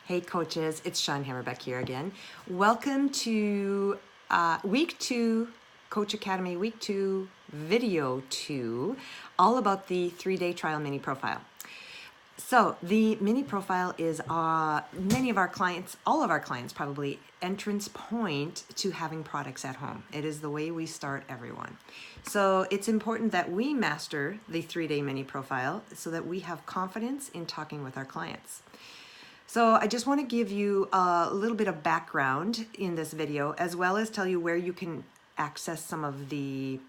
Hey coaches, it's Sean Hammerbeck here again. Welcome to week 2, Coach Academy week 2, video 2, all about the 3-day trial mini profile. So the mini profile is many of our clients, all of our clients probably, entrance point to having products at home. It is the way we start everyone. So it's important that we master the 3-day mini profile so that we have confidence in talking with our clients. So I just want to give you a little bit of background in this video, as well as tell you where you can access some of the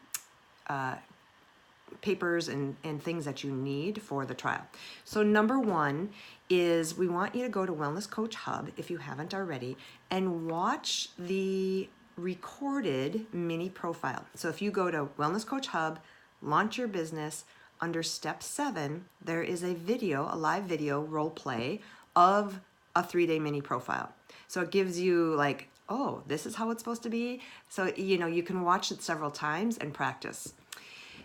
papers and things that you need for the trial. So number one is we want you to go to Wellness Coach Hub, if you haven't already, and watch the recorded mini profile. So if you go to Wellness Coach Hub, launch your business, under step 7, there is a video, a live video role play of a 3-day mini profile. So it gives you like, oh, this is how it's supposed to be. So, you can watch it several times and practice.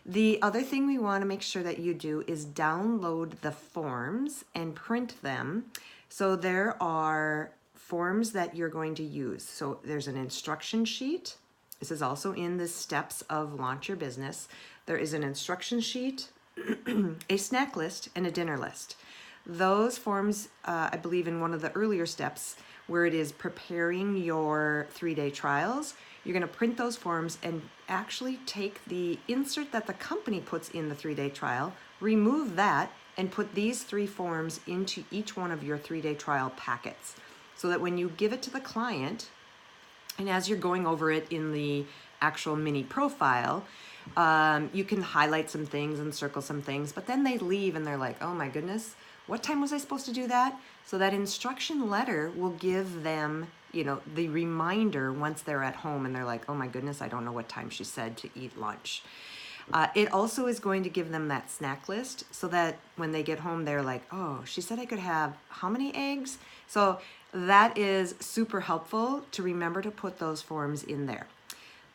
The other thing we want to make sure that you do is download the forms and print them. So there are forms that you're going to use. So there's an instruction sheet. This is also in the steps of launch your business. There is an instruction sheet, a snack list, and a dinner list. Those forms, I believe in one of the earlier steps where it is preparing your 3-day trials, you're going to print those forms and actually take the insert that the company puts in the 3-day trial, remove that, and put these 3 forms into each one of your 3-day trial packets. So that when you give it to the client, and as you're going over it in the actual mini profile, you can highlight some things and circle some things, but then they leave and they're like, oh my goodness, what time was I supposed to do that? So that instruction letter will give them, the reminder once they're at home and they're like, oh my goodness, I don't know what time she said to eat lunch. It also is going to give them that snack list so that when they get home, they're like, oh, she said I could have how many eggs? So that is super helpful to remember to put those forms in there.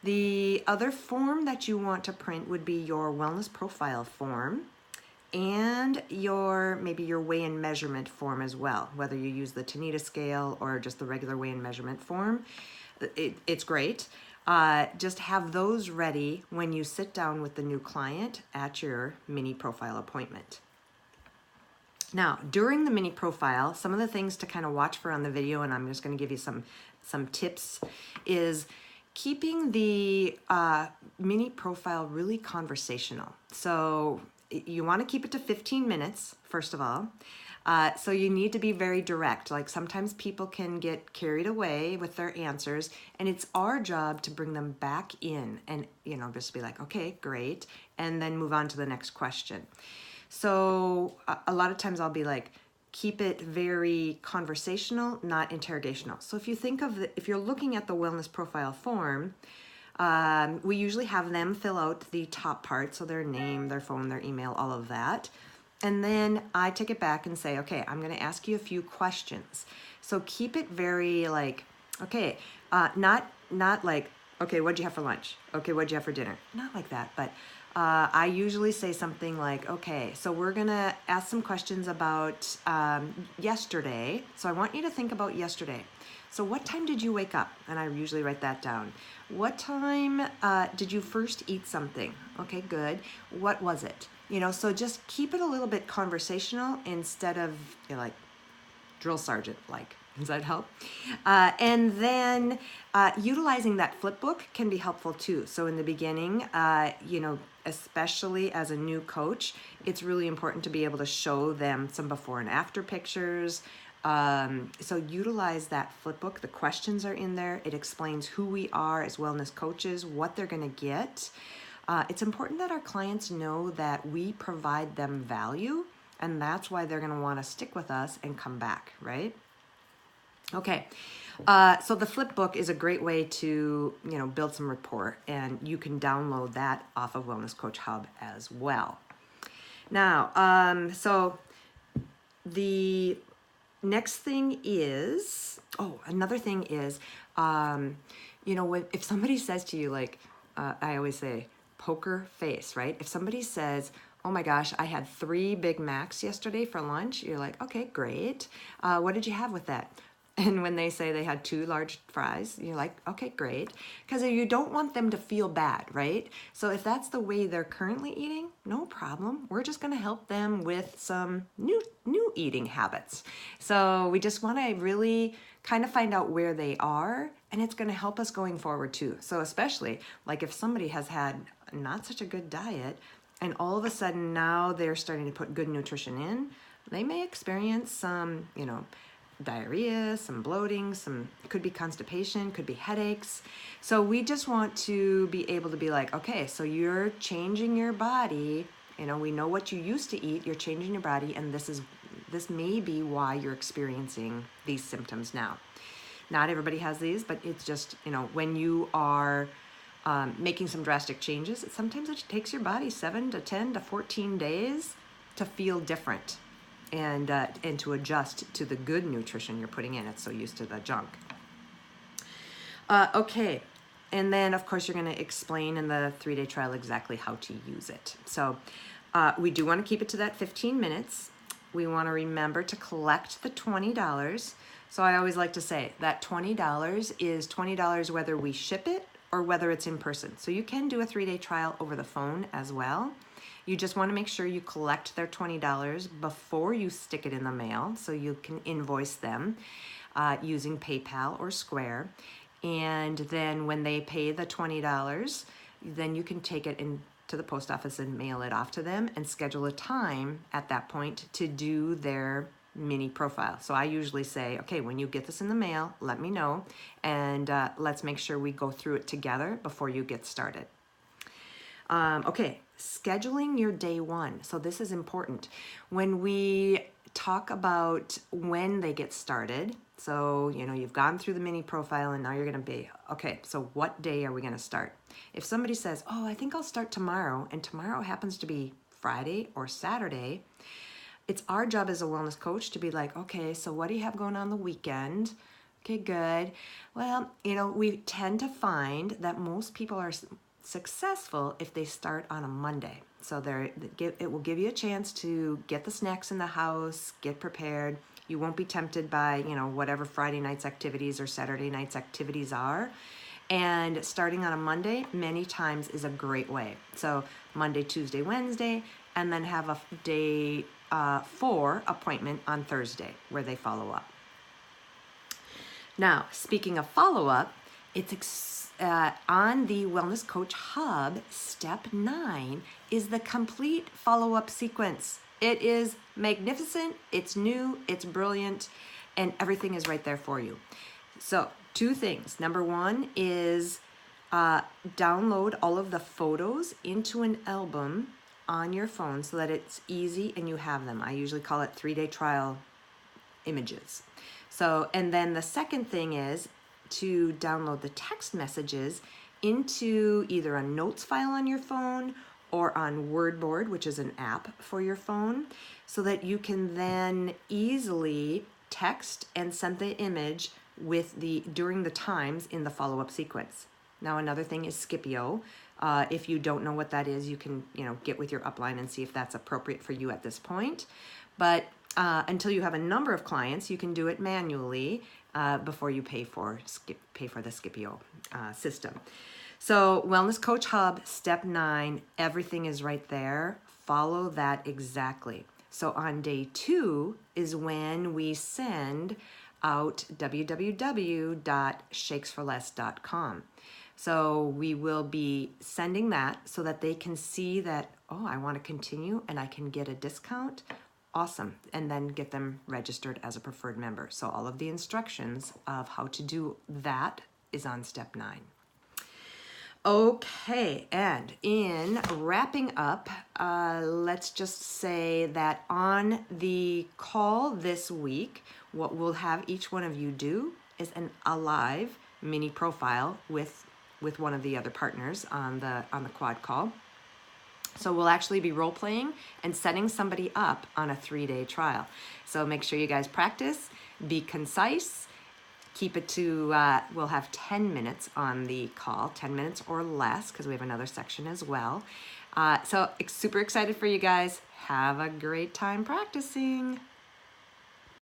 The other form that you want to print would be your wellness profile form and maybe your weigh and measurement form as well, whether you use the Tanita scale or just the regular weigh and measurement form. It's great. Just have those ready when you sit down with the new client at your mini profile appointment. Now, during the mini profile, some of the things to kind of watch for on the video, and I'm just going to give you some tips, is keeping the mini profile really conversational. So you want to keep it to 15 minutes, first of all. So you need to be very direct. Like sometimes people can get carried away with their answers, and it's our job to bring them back in and, just be like, okay, great, and then move on to the next question. So a lot of times I'll be like, keep it very conversational, not interrogational. So if you think if you're looking at the wellness profile form, we usually have them fill out the top part, so their name, their phone, their email, all of that. And then I take it back and say, okay, I'm going to ask you a few questions. So keep it very like, okay, not like, okay, what'd you have for lunch? Okay, what'd you have for dinner? Not like that, but I usually say something like, okay, so we're going to ask some questions about yesterday. So I want you to think about yesterday. So what time did you wake up? And I usually write that down. What time did you first eat something? Okay, good. What was it? So just keep it a little bit conversational instead of like drill sergeant like. Does that help? And then utilizing that flip book can be helpful too. So in the beginning, especially as a new coach, it's really important to be able to show them some before and after pictures. So utilize that flip book. The questions are in there. It explains who we are as wellness coaches, what they're going to get. It's important that our clients know that we provide them value, and that's why they're going to want to stick with us and come back, right? Okay, so the flip book is a great way to, build some rapport, and you can download that off of Wellness Coach Hub as well. Now, so the next thing is, another thing is, if somebody says to you, like, I always say, poker face, right? If somebody says, oh my gosh, I had 3 Big Macs yesterday for lunch. You're like, okay, great. What did you have with that? And when they say they had 2 large fries, you're like, okay, great. Because you don't want them to feel bad, right? So if that's the way they're currently eating, no problem. We're just going to help them with some new eating habits. So we just want to really kind of find out where they are, and it's going to help us going forward too. So especially like if somebody has had not such a good diet, and all of a sudden now they're starting to put good nutrition in, they may experience some, diarrhea, some bloating, could be constipation, could be headaches. So we just want to be able to be like, okay, so you're changing your body. We know what you used to eat, you're changing your body, and this may be why you're experiencing these symptoms now. Not everybody has these, but it's just, when you are making some drastic changes, sometimes it takes your body 7 to 10 to 14 days to feel different and to adjust to the good nutrition you're putting in. It's so used to the junk. Okay, and then of course you're going to explain in the 3-day trial exactly how to use it. So we do want to keep it to that 15 minutes. We want to remember to collect the $20. So I always like to say that $20 is $20 whether we ship it or whether it's in person. So you can do a 3-day trial over the phone as well. You just want to make sure you collect their $20 before you stick it in the mail, so you can invoice them using PayPal or Square. And then when they pay the $20, then you can take it into the post office and mail it off to them and schedule a time at that point to do their mini profile. So I usually say, okay, when you get this in the mail, let me know, and let's make sure we go through it together before you get started. Okay, scheduling your day 1. So this is important. When we talk about when they get started, so, you've gone through the mini profile and now you're going to be, okay, so what day are we going to start? If somebody says, oh, I think I'll start tomorrow, and tomorrow happens to be Friday or Saturday, it's our job as a wellness coach to be like, okay, so what do you have going on the weekend? Okay, good. Well, we tend to find that most people are successful if they start on a Monday. So it will give you a chance to get the snacks in the house, get prepared. You won't be tempted by, whatever Friday night's activities or Saturday night's activities are. And starting on a Monday many times is a great way. So Monday, Tuesday, Wednesday, and then have a day 4 appointment on Thursday where they follow up. Now, speaking of follow-up, it's on the Wellness Coach Hub, step 9 is the complete follow-up sequence. It is magnificent, it's new, it's brilliant, and everything is right there for you. So 2 things. Number 1 is download all of the photos into an album on your phone so that it's easy and you have them. I usually call it 3-day trial images. So, and then the second thing is to download the text messages into either a notes file on your phone or on Wordboard, which is an app for your phone, so that you can then easily text and send the image during the times in the follow-up sequence. Now, another thing is Scipio. If you don't know what that is, you can, get with your upline and see if that's appropriate for you at this point. But until you have a number of clients, you can do it manually before you pay for the Scipio system. So Wellness Coach Hub, step 9, everything is right there. Follow that exactly. So on day 2 is when we send out www.shakesforless.com. So we will be sending that so that they can see that, oh, I want to continue and I can get a discount. Awesome. And then get them registered as a preferred member. So all of the instructions of how to do that is on step 9. Okay, and in wrapping up, let's just say that on the call this week, what we'll have each one of you do is a live mini profile with one of the other partners on the quad call. So we'll actually be role playing and setting somebody up on a 3-day trial. So make sure you guys practice, be concise, keep it to, we'll have 10 minutes on the call, 10 minutes or less, because we have another section as well. So super excited for you guys. Have a great time practicing.